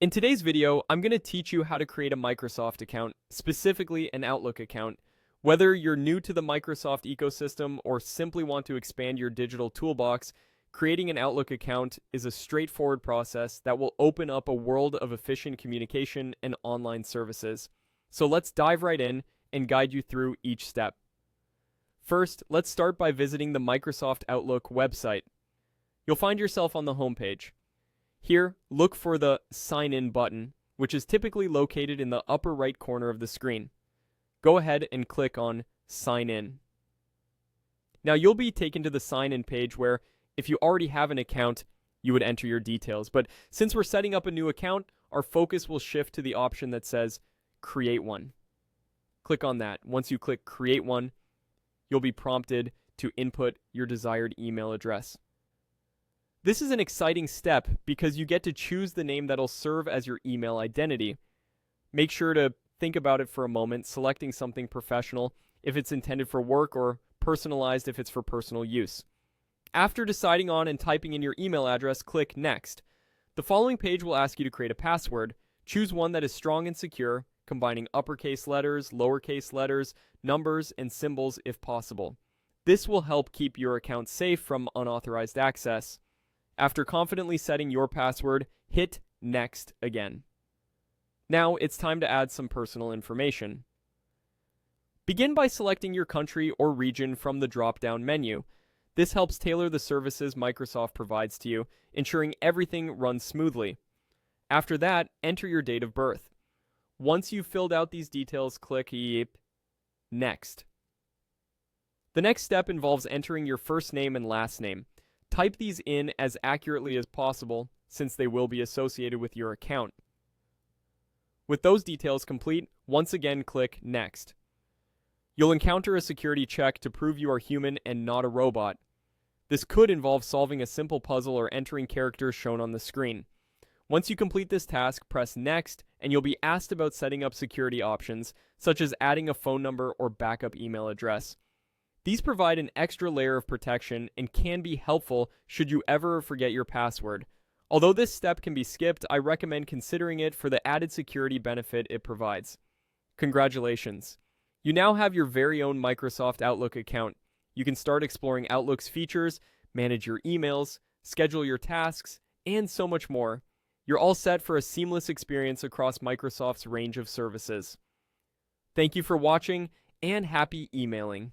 In today's video, I'm going to teach you how to create a Microsoft account, specifically an Outlook account. Whether you're new to the Microsoft ecosystem or simply want to expand your digital toolbox, creating an Outlook account is a straightforward process that will open up a world of efficient communication and online services. So let's dive right in and guide you through each step. First, let's start by visiting the Microsoft Outlook website. You'll find yourself on the homepage. Here, look for the Sign In button, which is typically located in the upper right corner of the screen. Go ahead and click on Sign In. Now you'll be taken to the Sign In page where, if you already have an account, you would enter your details. But since we're setting up a new account, our focus will shift to the option that says Create One. Click on that. Once you click Create One, you'll be prompted to input your desired email address. This is an exciting step because you get to choose the name that'll serve as your email identity. Make sure to think about it for a moment, selecting something professional if it's intended for work or personalized if it's for personal use. After deciding on and typing in your email address, click Next. The following page will ask you to create a password. Choose one that is strong and secure, combining uppercase letters, lowercase letters, numbers, and symbols if possible. This will help keep your account safe from unauthorized access. After confidently setting your password, hit Next again. Now it's time to add some personal information. Begin by selecting your country or region from the drop-down menu. This helps tailor the services Microsoft provides to you, ensuring everything runs smoothly. After that, enter your date of birth. Once you've filled out these details, click Next. The next step involves entering your first name and last name. Type these in as accurately as possible, since they will be associated with your account. With those details complete, once again click Next. You'll encounter a security check to prove you are human and not a robot. This could involve solving a simple puzzle or entering characters shown on the screen. Once you complete this task, press Next, and you'll be asked about setting up security options, such as adding a phone number or backup email address. These provide an extra layer of protection and can be helpful should you ever forget your password. Although this step can be skipped, I recommend considering it for the added security benefit it provides. Congratulations! You now have your very own Microsoft Outlook account. You can start exploring Outlook's features, manage your emails, schedule your tasks, and so much more. You're all set for a seamless experience across Microsoft's range of services. Thank you for watching, and happy emailing!